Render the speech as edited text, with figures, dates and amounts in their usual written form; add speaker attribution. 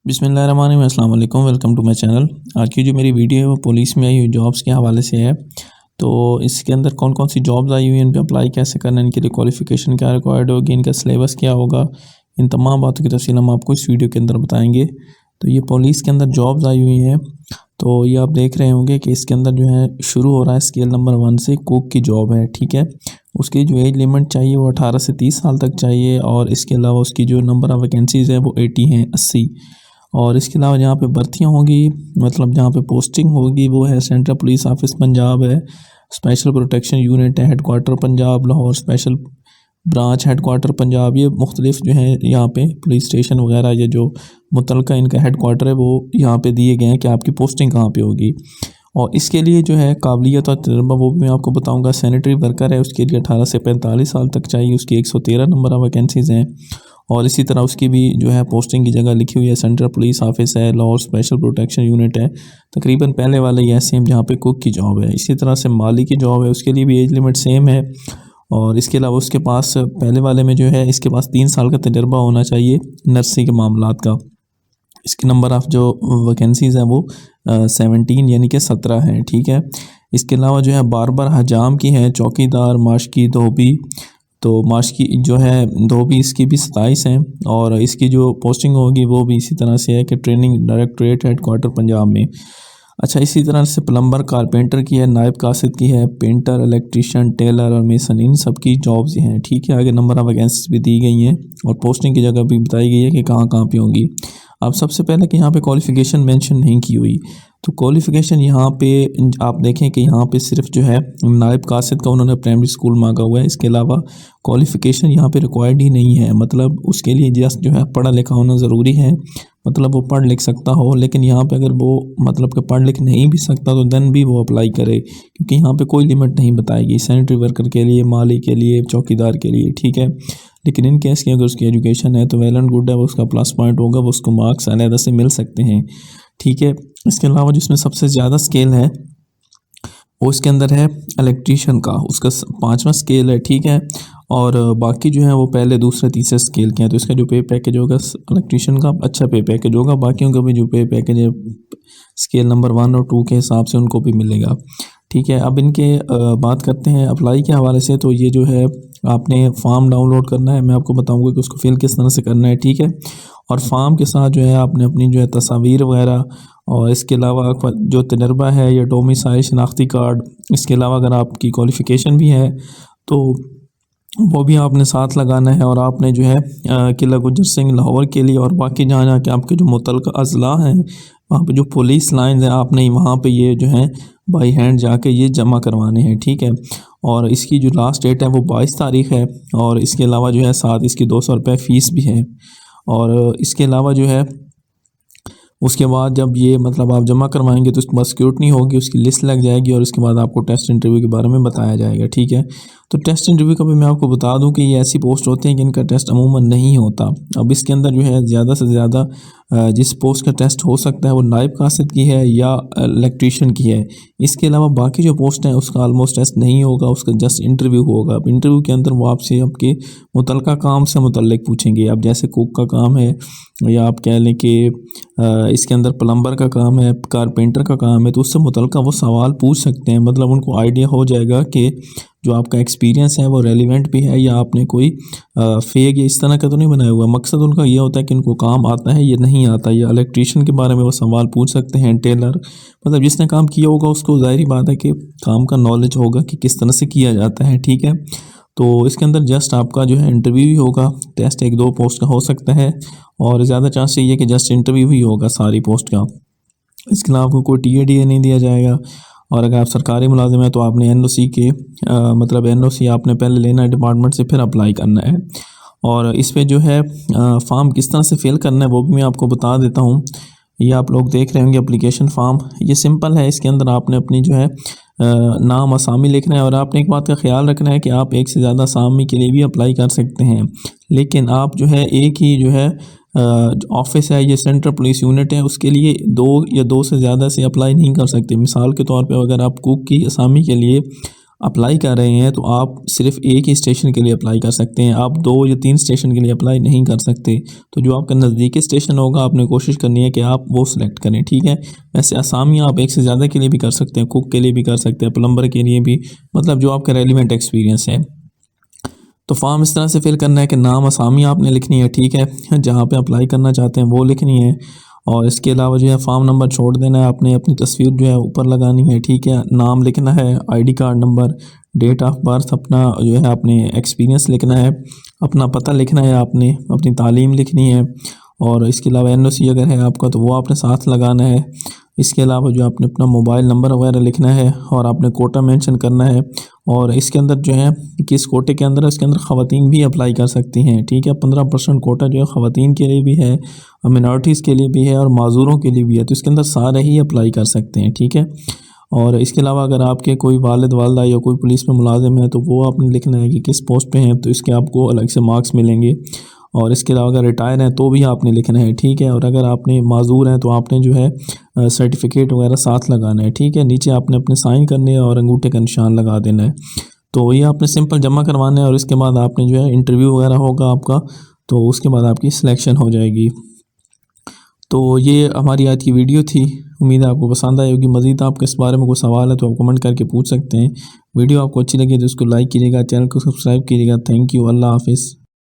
Speaker 1: बिस्मिल्लाहिर्रहमानिर्रहीम, अस्सलाम वालेकुम, वेलकम टू माय चैनल। आज की जो मेरी वीडियो है वो पुलिस में आई हुई जॉब्स के हवाले से है। तो इसके अंदर कौन कौन सी जॉब्स आई हुई हैं, इन पे अप्लाई कैसे करना है, इनके लिए क्वालिफ़िकेशन क्या रिक्वायर्ड होगी, इनका सिलेबस क्या होगा, इन तमाम बातों की तफसील हम आपको इस वीडियो के अंदर बताएंगे। तो ये पुलिस के अंदर जॉब्स आई हुई हैं। तो ये आप देख रहे होंगे कि इसके अंदर जो है शुरू हो रहा है स्केल नंबर 1 से कुक की जॉब है, ठीक है। उसकी जो एज लिमिट चाहिए वो 18 से 30 साल तक चाहिए, और इसके अलावा उसकी जो नंबर ऑफ़ वैकेंसीज़ है वो 80 हैं, 80। और इसके अलावा जहाँ पे भर्तियाँ होंगी, मतलब जहाँ पे पोस्टिंग होगी, वो है सेंट्रल पुलिस ऑफिस पंजाब है, स्पेशल प्रोटेक्शन यूनिट है, headquarter Punjab Lahore, special branch headquarter Punjab. ये मुख्तलिफ जो है यहाँ पे पुलिस स्टेशन वगैरह, ये जो मुतलका इनका हेडक्वार्टर है वो यहाँ पे दिए गए हैं कि आपकी पोस्टिंग कहाँ पे होगी। और इसके लिए जो है काबिलियत और तजर्बा वो भी मैं आपको बताऊंगा। सैनिटरी वर्कर है, उसके लिए 18 से 45 साल तक चाहिए, उसकी 113 नंबर ऑफ़ वैकेंसीज़ हैं। और इसी तरह उसकी भी जो है पोस्टिंग की जगह लिखी हुई है, सेंट्रल पुलिस ऑफिस है लाहौर, स्पेशल प्रोटेक्शन यूनिट है। तकरीबन पहले वाले ये सेम जहाँ पे कुक की जॉब है। इसी तरह से माली की जॉब है, उसके लिए भी एज लिमिट सेम है। और इसके अलावा उसके पास पहले वाले में जो है इसके पास 3 साल का तजर्बा होना चाहिए नर्सिंग के मामलात का। इसकी नंबर ऑफ़ जो वैकेंसीज़ हैं वो 17 यानी कि 17 हैं, ठीक है। इसके अलावा जो है बार हजाम की है, चौकीदार, माशकी, धोबी। तो माशकी जो है धोबी, इसकी भी 27 हैं। और इसकी जो पोस्टिंग होगी वो भी इसी तरह से है कि ट्रेनिंग डायरेक्टरेट हेडक्वार्टर पंजाब में। अच्छा, इसी तरह से प्लम्बर, कारपेंटर की है, नायब कासिद की है, पेंटर, इलेक्ट्रीशियन, टेलर और मेसन, इन सब की जॉब्स हैं, ठीक है। आगे नंबर ऑफ़ वैकेंसीज भी दी गई हैं और पोस्टिंग की जगह भी बताई गई है कि कहाँ कहाँ पे होंगी। अब सबसे पहले कि यहाँ पे क्वालिफ़िकेशन मेंशन नहीं की हुई, तो क्वालिफ़िकेशन यहाँ पे आप देखें कि यहाँ पे सिर्फ जो है नायब कासिद का उन्होंने प्राइमरी स्कूल मांगा हुआ है। इसके अलावा क्वालिफ़िकेशन यहाँ पे रिक्वायर्ड ही नहीं है, मतलब उसके लिए जस्ट जो है पढ़ा लिखा होना ज़रूरी है, मतलब वो पढ़ लिख सकता हो। लेकिन यहाँ पे अगर वो मतलब कि पढ़ लिख नहीं भी सकता तो देन भी वो अप्लाई करे, क्योंकि यहाँ पे कोई लिमिट नहीं बताएगी सैनिटरी वर्कर के लिए, माली के लिए, चौकीदार के लिए, ठीक है। लेकिन इन केस की अगर उसकी एजुकेशन है तो वेल एंड गुड है, वो उसका प्लस पॉइंट होगा, वो उसको मार्क्स अलहदा से मिल सकते हैं, ठीक है। इसके अलावा जिसमें सबसे ज़्यादा स्केल है वो इसके अंदर है इलेक्ट्रीशियन का, उसका 5वां स्केल है, ठीक है। और बाकी जो है वो पहले, दूसरे, तीसरे स्केल के हैं। तो इसका जो पे पैकेज होगा इलेक्ट्रीशियन का अच्छा पे पैकेज होगा, बाकियों का भी जो पे पैकेज है स्केल नंबर 1 और 2 के हिसाब से उनको भी मिलेगा, ठीक है। अब इनके बात करते हैं अप्लाई के हवाले से। तो ये जो है आपने फॉर्म डाउनलोड करना है, मैं आपको बताऊंगा कि उसको फिल किस तरह से करना है, ठीक है। और फॉर्म के साथ जो है आपने अपनी जो है तस्वीर वगैरह, और इसके अलावा जो तजर्बा है या डोमिसाइल शनाख्ती कार्ड, इसके अलावा अगर आपकी क्वालिफ़िकेशन भी है तो वो भी आपने साथ लगाना है। और आपने जो है किला गुजर सिंह लाहौर के लिए और बाकी जहाँ जहाँ के आपके जो मुतल्लिक़ अज़ला हैं वहाँ पे जो पुलिस लाइन्स हैं, आपने वहाँ पे ये जो है बाई हैंड जाके ये जमा करवाने हैं, ठीक है। और इसकी जो लास्ट डेट है वो 22 तारीख़ है। और इसके अलावा जो है साथ इसकी 200 रुपये फ़ीस भी है। और इसके अलावा जो है उसके बाद जब ये मतलब आप जमा करवाएंगे तो उसके बाद स्क्रूटनी होगी, उसकी लिस्ट लग जाएगी और उसके बाद आपको टेस्ट इंटरव्यू के बारे में बताया जाएगा, ठीक है। तो टेस्ट इंटरव्यू का भी मैं आपको बता दूं कि ये ऐसी पोस्ट होते हैं कि इनका टेस्ट अमूमन नहीं होता। अब इसके अंदर जो है ज़्यादा से ज़्यादा जिस पोस्ट का टेस्ट हो सकता है वो नायब कासिद की है या इलेक्ट्रीशियन की है। इसके अलावा बाकी जो पोस्ट हैं उसका ऑलमोस्ट टेस्ट नहीं होगा, उसका जस्ट इंटरव्यू होगा। अब इंटरव्यू के अंदर वो आपसे आपके मुतल्लिक़ा काम से मुतल्लिक़ पूछेंगे। अब जैसे कुक का काम है, या आप कह लें कि इसके अंदर प्लम्बर का काम है, कारपेंटर का काम है, तो उससे मुतल्लिक़ा वो सवाल पूछ सकते हैं। मतलब उनको आइडिया हो जाएगा कि जो आपका एक्सपीरियंस है वो रेलिवेंट भी है या आपने कोई फेक या इस तरह का तो नहीं बनाया हुआ। मकसद उनका ये होता है कि इनको काम आता है या नहीं आता। या इलेक्ट्रीशियन के बारे में वो सवाल पूछ सकते हैं, टेलर, मतलब जिसने काम किया होगा उसको ज़ाहिर बात है कि काम का नॉलेज होगा कि किस तरह से किया जाता है, ठीक है। तो इसके अंदर जस्ट आपका जो है इंटरव्यू ही होगा, टेस्ट 1-2 पोस्ट का हो सकता है, और ज़्यादा चांस ये है कि जस्ट इंटरव्यू ही होगा सारी पोस्ट का। इसके अलावा आपको कोई टीए नहीं दिया जाएगा। और अगर आप सरकारी मुलाजिम हैं तो आपने एनओसी के मतलब एनओसी आपने पहले लेना है डिपार्टमेंट से, फिर अप्लाई करना है। और इस पे जो है फॉर्म किस तरह से फिल करना है वो भी मैं आपको बता देता हूँ। ये आप लोग देख रहे होंगे एप्लीकेशन फॉर्म, ये सिंपल है। इसके अंदर आपने अपनी जो है नाम, असामी लिखना है। और आपने एक बात का ख्याल रखना है कि आप एक से ज़्यादा असामी के लिए भी अप्लाई कर सकते हैं, लेकिन आप जो है एक ही जो है ऑफिस है, ये सेंट्रल पुलिस यूनिट है, उसके लिए 2 या 2 से ज़्यादा से अप्लाई नहीं कर सकते। मिसाल के तौर पे अगर आप कुक की असामी के लिए अप्लाई कर रहे हैं तो आप सिर्फ एक ही स्टेशन के लिए अप्लाई कर सकते हैं, आप 2 या 3 स्टेशन के लिए अप्लाई नहीं कर सकते। तो जो आपका नज़दीकी स्टेशन होगा आपने कोशिश करनी है कि आप वो सिलेक्ट करें, ठीक है। वैसे असामियाँ आप एक से ज़्यादा के लिए भी कर सकते हैं, कुक के लिए भी कर सकते हैं, प्लम्बर के लिए भी, मतलब जो आपका रेलिवेंट एक्सपीरियंस है। तो फॉर्म इस तरह से फिल करना है कि नाम असामी आपने लिखनी है, ठीक है, जहाँ पे अप्लाई करना चाहते हैं वो लिखनी है। और इसके अलावा जो है फॉर्म नंबर छोड़ देना है, आपने अपनी तस्वीर जो है ऊपर लगानी है, ठीक है। नाम लिखना है, ID card number, date of birth अपना जो है, आपने एक्सपीरियंस लिखना है, अपना पता लिखना है, आपने अपनी तालीम लिखनी है। और इसके अलावा एनओसी अगर है आपका तो वो आपने साथ लगाना है। इसके अलावा जो आपने अपना मोबाइल नंबर वगैरह लिखना है और आपने कोटा मेंशन करना है। और इसके अंदर जो है किस कोटे के अंदर है, इसके अंदर ख़वातीन भी अप्लाई कर सकती हैं, ठीक है। 15% कोटा जो है ख़वातीन के लिए भी है, मिनॉरिटीज़ के लिए भी है और माजूरों के लिए भी है, तो इसके अंदर सारे ही अप्लाई कर सकते हैं, ठीक है। और इसके अलावा अगर आपके कोई वालिद वालदा या कोई पुलिस में मुलाजिम है तो वो आपने लिखना है कि किस पोस्ट पे हैं, तो इसके आपको अलग से मार्क्स मिलेंगे। और इसके अलावा अगर रिटायर हैं तो भी आपने लिखना है, ठीक है। और अगर आपने माजूर हैं तो आपने जो है सर्टिफिकेट वगैरह साथ लगाना है, ठीक है। नीचे आपने अपने साइन करने हैं और अंगूठे का निशान लगा देना है। तो ये आपने सिंपल जमा करवाना है और इसके बाद आपने जो है इंटरव्यू वगैरह होगा आपका, तो उसके बाद आपकी सिलेक्शन हो जाएगी। तो ये हमारी आज की वीडियो थी, उम्मीद है आपको पसंद आई होगी। मज़ीद आपके इस बारे में कोई सवाल है तो आप कमेंट करके पूछ सकते हैं। वीडियो आपको अच्छी लगी तो उसको लाइक कीजिएगा, चैनल को सब्सक्राइब कीजिएगा। थैंक यू, अल्लाह हाफिज़।